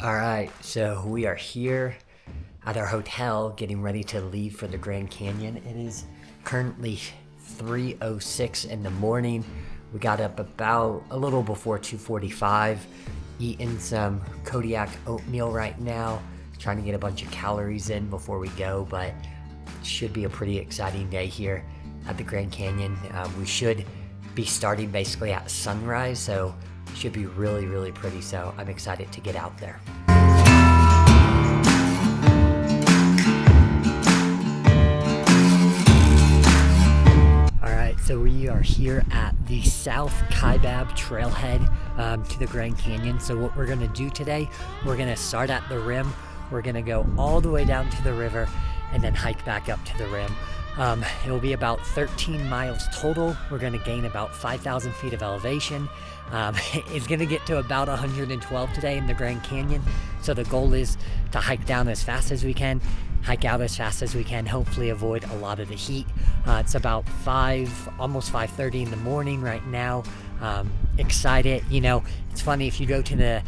All right, so we are here at our hotel getting ready to leave for the Grand Canyon. It is currently 3:06 in the morning. We got up about a little before 2:45, eating some Kodiak oatmeal right now, trying to get a bunch of calories in before we go, but it should be a pretty exciting day here at the Grand Canyon. We should be starting basically at sunrise, so it should be really, really pretty, so I'm excited to get out there. So we are here at the South Kaibab Trailhead to the Grand Canyon. So what we're gonna do today, we're gonna start at the rim, we're gonna go all the way down to the river, and then hike back up to the rim. It'll be about 13 miles total. We're gonna gain about 5,000 feet of elevation. It's gonna get to about 112 today in the Grand Canyon. So the goal is to hike down as fast as we can, hike out as fast as we can, hopefully avoid a lot of the heat. It's about almost 5:30 in the morning right now. Excited. You know, it's funny, if you go to the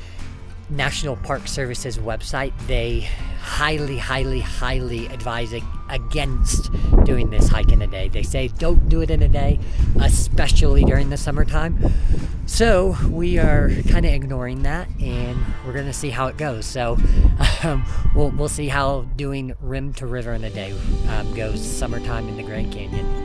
National Park Service's website, they highly advise against doing this hike in a day. They say don't do it in a day, especially during the summertime. So we are kind of ignoring that, and we're gonna see how it goes. So we'll see how doing rim to river in a day goes summertime in the Grand Canyon.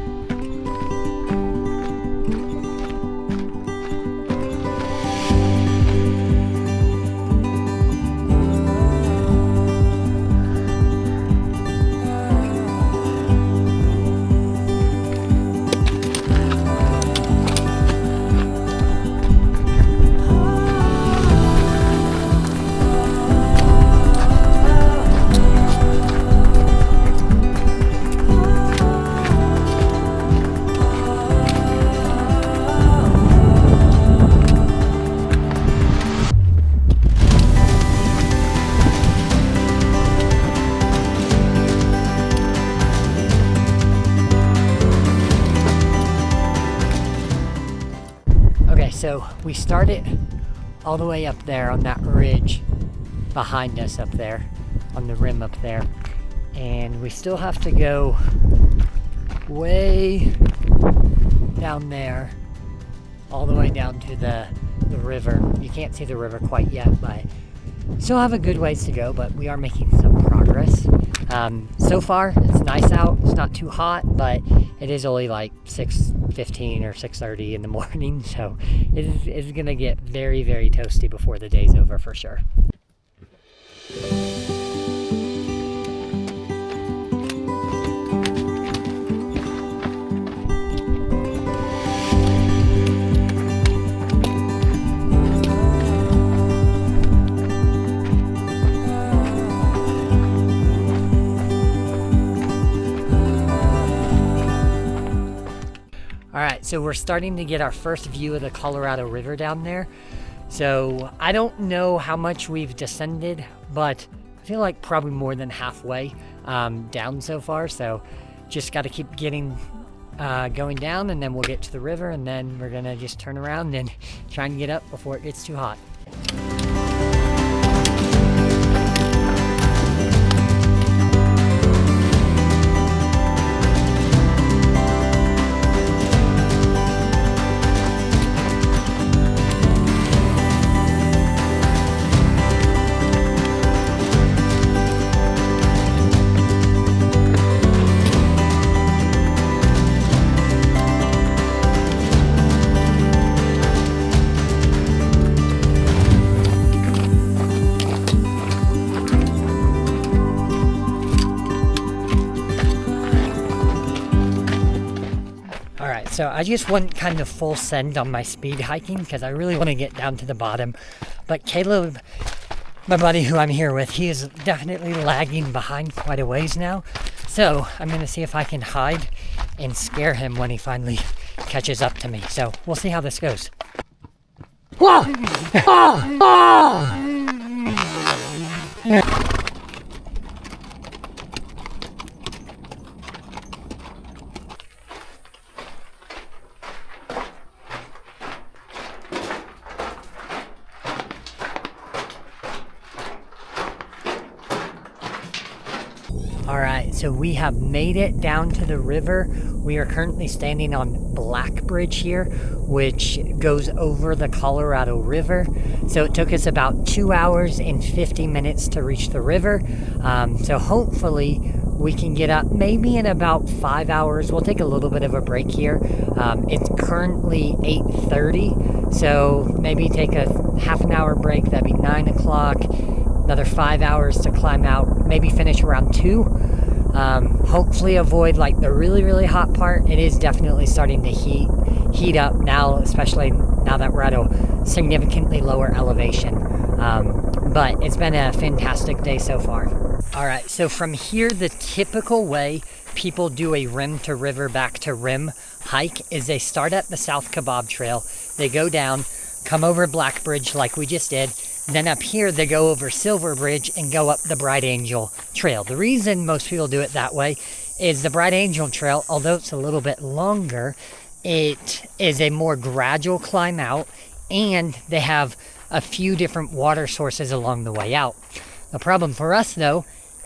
So we started all the way up there on that ridge behind us up there, on the rim up there. And we still have to go way down there, all the way down to the river. You can't see the river quite yet, but still have a good ways to go, but we are making some progress. So far, it's nice out. It's not too hot, but it is only like 6:15 or 6:30 in the morning, so it's gonna get very, very toasty before the day's over for sure. Alright, so we're starting to get our first view of the Colorado River down there. So I don't know how much we've descended, but I feel like probably more than halfway down so far. So just got to keep getting going down, and then we'll get to the river, and then we're gonna just turn around and try and get up before it gets too hot. So I just went kind of full send on my speed hiking because I really want to get down to the bottom. But Caleb, my buddy who I'm here with, he is definitely lagging behind quite a ways now. So I'm going to see if I can hide and scare him when he finally catches up to me. So we'll see how this goes. Whoa! All right, so we have made it down to the river. We are currently standing on Black Bridge here, which goes over the Colorado River. So it took us about 2 hours and 50 minutes to reach the river. So hopefully we can get up maybe in about 5 hours. We'll take a little bit of a break here. It's currently 8:30, so maybe take a half an hour break. That'd be 9 o'clock. Another 5 hours to climb out, maybe finish around 2. Hopefully avoid like the really hot part. It is definitely starting to heat up now, especially now that we're at a significantly lower elevation. But it's been a fantastic day so far. All right, so from here, the typical way people do a rim to river back to rim hike is they start at the South Kebab Trail, they go down, come over Black Bridge like we just did. Then up here, they go over Silver Bridge and go up the Bright Angel Trail. The reason most people do it that way is the Bright Angel Trail, although it's a little bit longer, it is a more gradual climb out, and they have a few different water sources along the way out. The problem for us, though,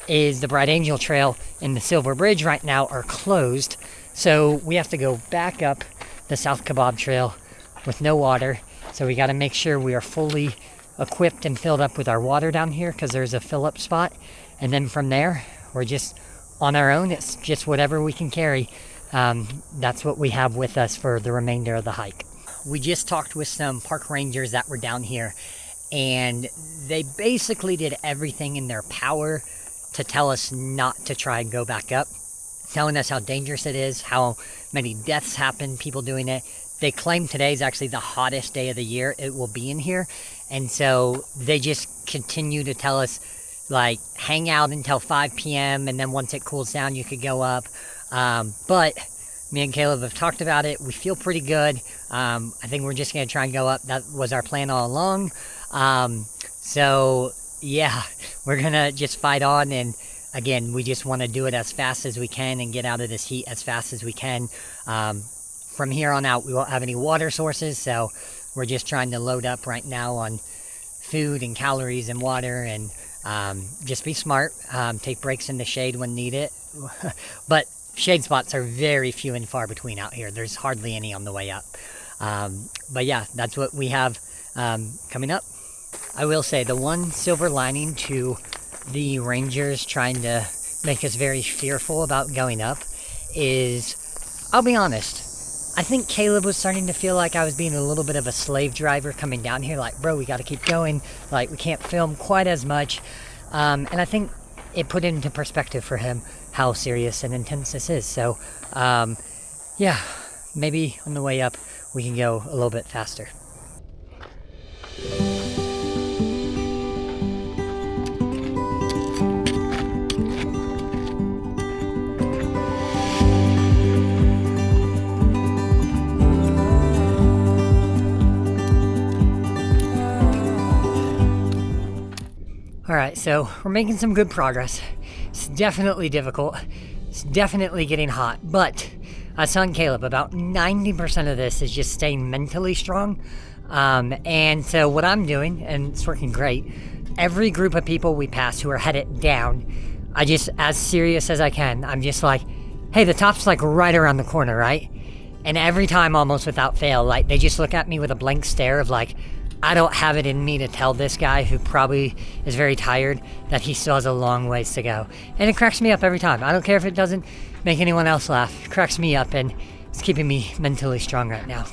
is the Bright Angel Trail and the Silver Bridge right now are closed. So we have to go back up the South Kebab Trail with no water. So we got to make sure we are fully equipped and filled up with our water down here, because there's a fill up spot, and then from there we're just on our own. It's just whatever we can carry. That's what we have with us for the remainder of the hike. We just talked with some park rangers that were down here, and they basically did everything in their power to tell us not to try and go back up, telling us how dangerous it is, how many deaths happen, people doing it. They claim today is actually the hottest day of the year it will be in here. And so they just continue to tell us, like, hang out until 5 p.m. and then once it cools down, you could go up. But me and Caleb have talked about it. We feel pretty good. I think we're just going to try and go up. That was our plan all along. So, yeah, we're going to just fight on. And again, we just want to do it as fast as we can and get out of this heat as fast as we can. From here on out, we won't have any water sources, so we're just trying to load up right now on food and calories and water, and just be smart. Take breaks in the shade when needed. But shade spots are very few and far between out here. There's hardly any on the way up. But yeah, that's what we have coming up. I will say the one silver lining to the rangers trying to make us very fearful about going up is, I'll be honest, I think Caleb was starting to feel like I was being a little bit of a slave driver coming down here. Like, bro, we got to keep going. Like, we can't film quite as much. And I think it put into perspective for him how serious and intense this is. So, yeah, maybe on the way up, we can go a little bit faster. All right, so we're making some good progress. It's definitely difficult. It's definitely getting hot, but I was telling Caleb about 90% of this is just staying mentally strong. And so what I'm doing, and it's working great, every group of people we pass who are headed down, I just, as serious as I can, I'm just like, hey, the top's like right around the corner, right? And every time, almost without fail, like they just look at me with a blank stare of like, I don't have it in me to tell this guy who probably is very tired that he still has a long ways to go. And it cracks me up every time. I don't care if it doesn't make anyone else laugh. It cracks me up, and it's keeping me mentally strong right now.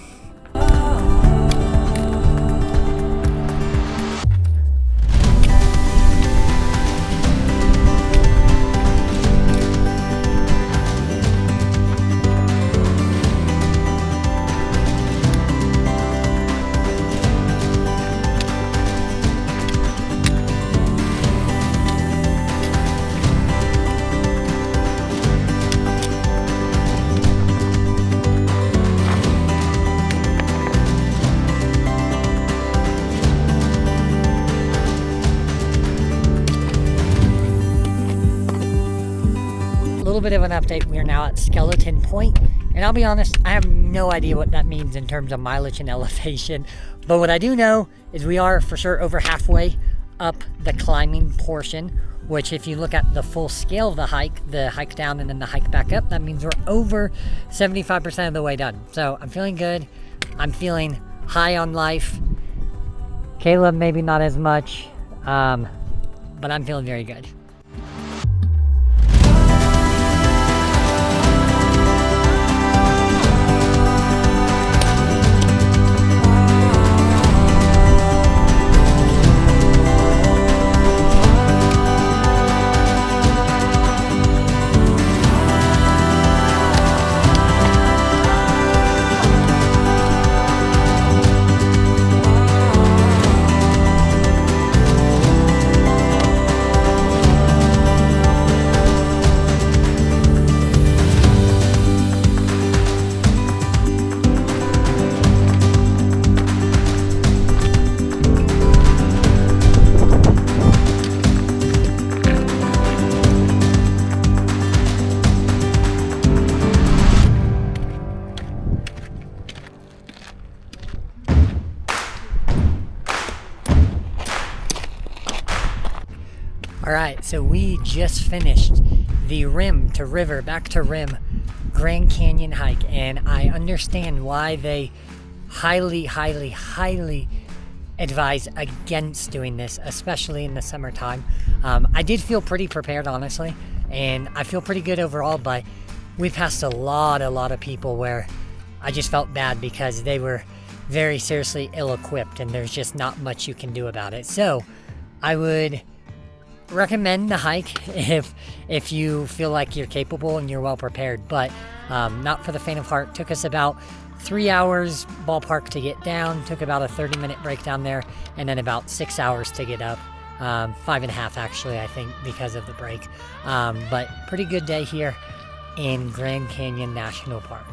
Little bit of an update. We are now at Skeleton Point, and I'll be honest, I have no idea what that means in terms of mileage and elevation, but what I do know is we are for sure over halfway up the climbing portion, which if you look at the full scale of the hike down and then the hike back up, that means we're over 75% of the way done. So I'm feeling good. I'm feeling high on life. Caleb, maybe not as much, but I'm feeling very good. All right, so we just finished the rim to river, back to rim Grand Canyon hike, and I understand why they highly advise against doing this, especially in the summertime. I did feel pretty prepared, honestly, and I feel pretty good overall, but we passed a lot of people where I just felt bad because they were very seriously ill-equipped, and there's just not much you can do about it. So I would recommend the hike if you feel like you're capable and you're well prepared, but not for the faint of heart. Took us about 3 hours ballpark to get down, took about a 30-minute break down there, and then about 6 hours to get up. 5.5 actually, I think, because of the break. But pretty good day here in Grand Canyon National Park.